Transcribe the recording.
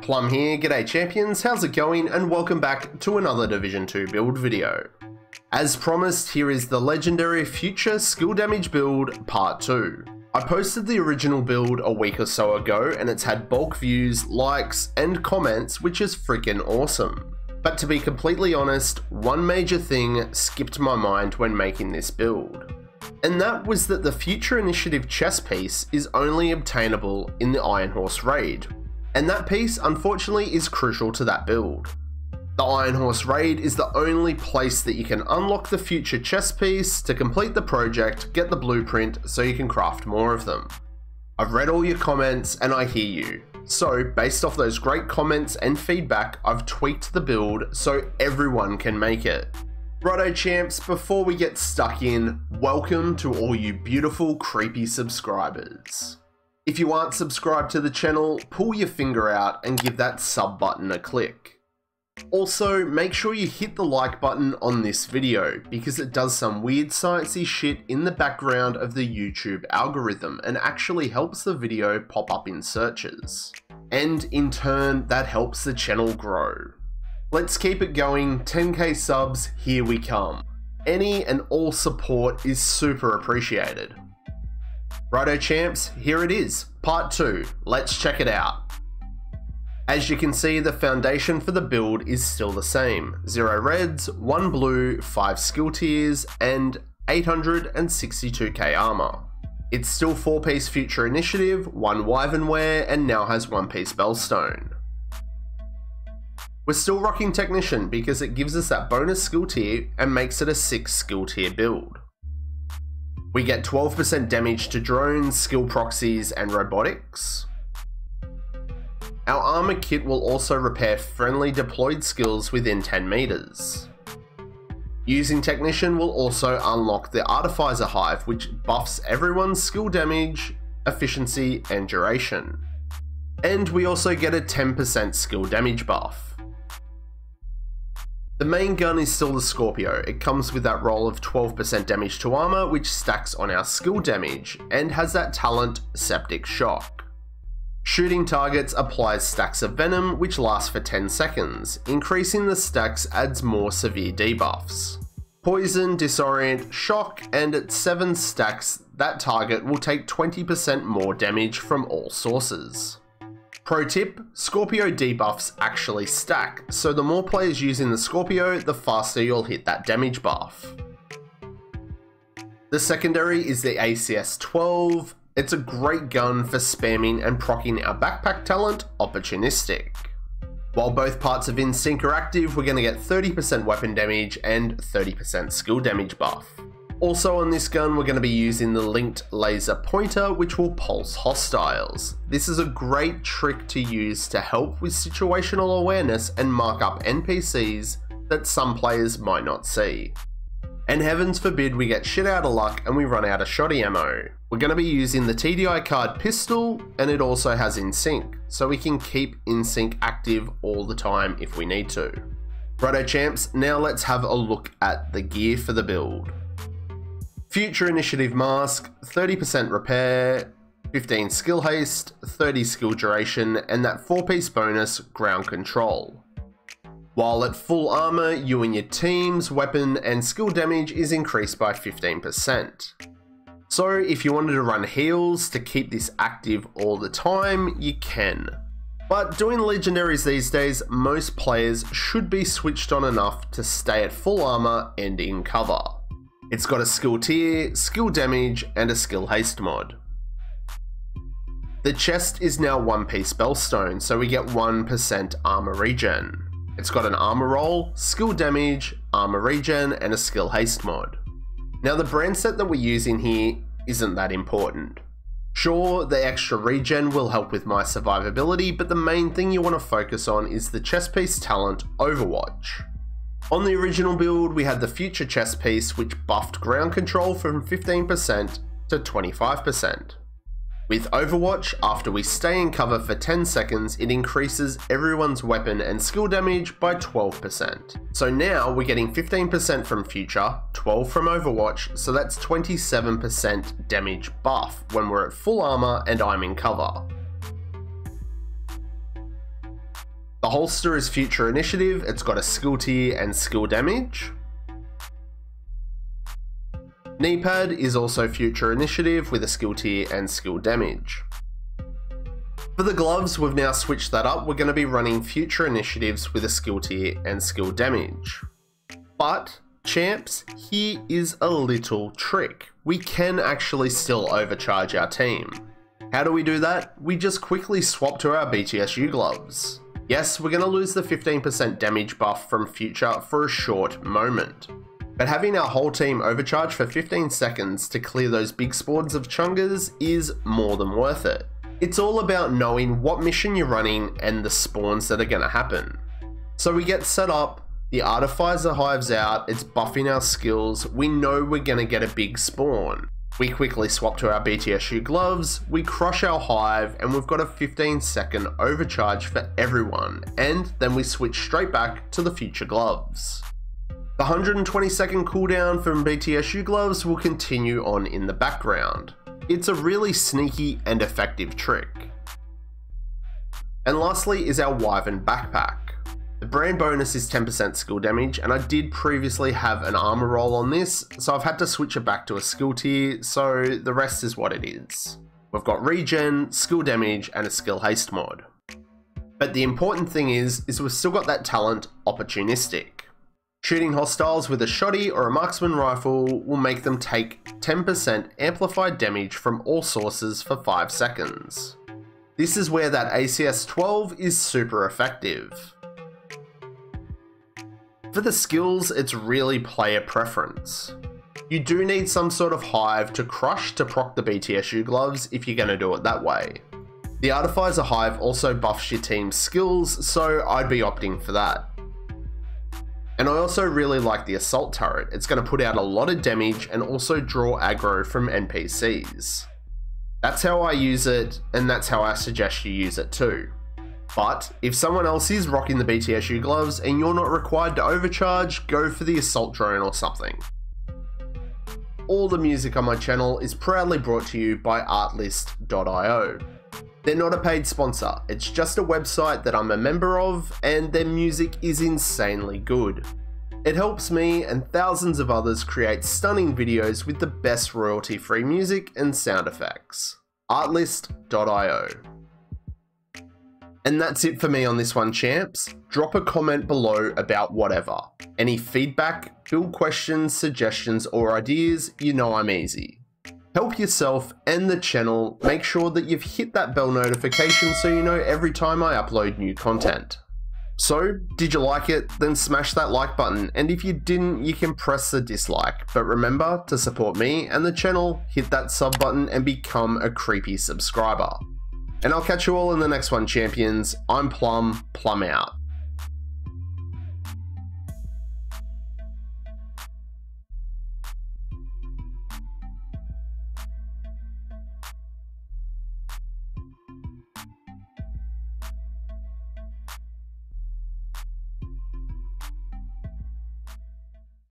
Plum here, g'day champions, how's it going, and welcome back to another Division 2 build video. As promised, here is the legendary Future Skill Damage build part 2. I posted the original build a week or so ago and it's had bulk views, likes, and comments, which is freaking awesome. But to be completely honest, one major thing skipped my mind when making this build. And that was that the Future Initiative chest piece is only obtainable in the Iron Horse raid. And that piece, unfortunately, is crucial to that build. The Iron Horse raid is the only place that you can unlock the Future chest piece to complete the project, get the blueprint, so you can craft more of them. I've read all your comments and I hear you. So, based off those great comments and feedback, I've tweaked the build so everyone can make it. Righto champs, before we get stuck in, welcome to all you beautiful, creepy subscribers. If you aren't subscribed to the channel, pull your finger out and give that sub button a click. Also, make sure you hit the like button on this video because it does some weird sciencey shit in the background of the YouTube algorithm and actually helps the video pop up in searches. And in turn, that helps the channel grow. Let's keep it going, 10k subs, here we come. Any and all support is super appreciated. Righto champs, here it is, part 2, let's check it out. As you can see, the foundation for the build is still the same, 0 reds, 1 blue, 5 skill tiers, and 862k armor. It's still 4-piece Future Initiative, 1 Wyvernware, and now has 1-piece Bellstone. We're still rocking Technician because it gives us that bonus skill tier and makes it a 6 skill tier build. We get 12% damage to drones, skill proxies, and robotics. Our armor kit will also repair friendly deployed skills within 10 meters. Using Technician will also unlock the Artificer Hive, which buffs everyone's skill damage, efficiency, and duration. And we also get a 10% skill damage buff. The main gun is still the Scorpio. It comes with that roll of 12% damage to armor, which stacks on our skill damage, and has that talent Septic Shock. Shooting targets applies stacks of venom, which lasts for 10 seconds. Increasing the stacks adds more severe debuffs. Poison, Disorient, Shock, and at 7 stacks, that target will take 20% more damage from all sources. Pro tip, Scorpio debuffs actually stack, so the more players using the Scorpio, the faster you'll hit that damage buff. The secondary is the ACS-12. It's a great gun for spamming and proccing our backpack talent, Opportunistic. While both parts of InSync are active, we're going to get 30% weapon damage and 30% skill damage buff. Also on this gun, we're going to be using the linked laser pointer, which will pulse hostiles. This is a great trick to use to help with situational awareness and mark up NPCs that some players might not see. And heavens forbid we get shit out of luck and we run out of shoddy ammo. We're going to be using the TDI card pistol, and it also has InSync, so we can keep InSync active all the time if we need to. Righto champs, now let's have a look at the gear for the build. Future Initiative Mask, 30% repair, 15 skill haste, 30 skill duration, and that 4-piece bonus, ground control. While at full armor, you and your team's weapon and skill damage is increased by 15%. So if you wanted to run heals to keep this active all the time, you can. But doing legendaries these days, most players should be switched on enough to stay at full armor and in cover. It's got a skill tier, skill damage, and a skill haste mod. The chest is now 1-piece spellstone, so we get 1% armor regen. It's got an armor roll, skill damage, armor regen, and a skill haste mod. Now the brand set that we're using here isn't that important. Sure, the extra regen will help with my survivability, but the main thing you want to focus on is the chest piece talent Overwatch. On the original build, we had the future chest piece which buffed ground control from 15% to 25%. With Overwatch, after we stay in cover for 10 seconds, it increases everyone's weapon and skill damage by 12%. So now we're getting 15% from Future, 12 from Overwatch, so that's 27% damage buff when we're at full armor and I'm in cover. The holster is Future Initiative, it's got a skill tier and skill damage. Knee pad is also Future Initiative with a skill tier and skill damage. For the gloves, we've now switched that up. We're going to be running Future Initiatives with a skill tier and skill damage. But, champs, here is a little trick. We can actually still overcharge our team. How do we do that? We just quickly swap to our BTSU gloves. Yes, we're going to lose the 15% damage buff from Future for a short moment. But having our whole team overcharge for 15 seconds to clear those big spawns of chungers is more than worth it. It's all about knowing what mission you're running and the spawns that are going to happen. So we get set up, the Artificer hives out, it's buffing our skills, we know we're going to get a big spawn. We quickly swap to our BTSU gloves, we crush our hive, and we've got a 15-second overcharge for everyone, and then we switch straight back to the Future gloves. The 120-second cooldown from BTSU gloves will continue on in the background. It's a really sneaky and effective trick. And lastly is our Wyvern backpack. The brand bonus is 10% skill damage, and I did previously have an armor roll on this, so I've had to switch it back to a skill tier, so the rest is what it is. We've got regen, skill damage, and a skill haste mod. But the important thing is we've still got that talent Opportunistic. Shooting hostiles with a shotty or a marksman rifle will make them take 10% amplified damage from all sources for 5 seconds. This is where that ACS 12 is super effective. For the skills, it's really player preference. You do need some sort of hive to crush to proc the BTSU gloves if you're going to do it that way. The Artificer hive also buffs your team's skills, so I'd be opting for that. And I also really like the assault turret. It's going to put out a lot of damage and also draw aggro from NPCs. That's how I use it, and that's how I suggest you use it too. But if someone else is rocking the BTSU gloves and you're not required to overcharge, go for the assault drone or something. All the music on my channel is proudly brought to you by Artlist.io. They're not a paid sponsor, it's just a website that I'm a member of, and their music is insanely good. It helps me and thousands of others create stunning videos with the best royalty-free music and sound effects. Artlist.io. And that's it for me on this one, champs. Drop a comment below about whatever. Any feedback, build questions, suggestions, or ideas, you know I'm easy. Help yourself and the channel, make sure that you've hit that bell notification so you know every time I upload new content. So, did you like it? Then smash that like button, and if you didn't, you can press the dislike. But remember, to support me and the channel, hit that sub button and become a creepy subscriber. And I'll catch you all in the next one, champions. I'm Plum out.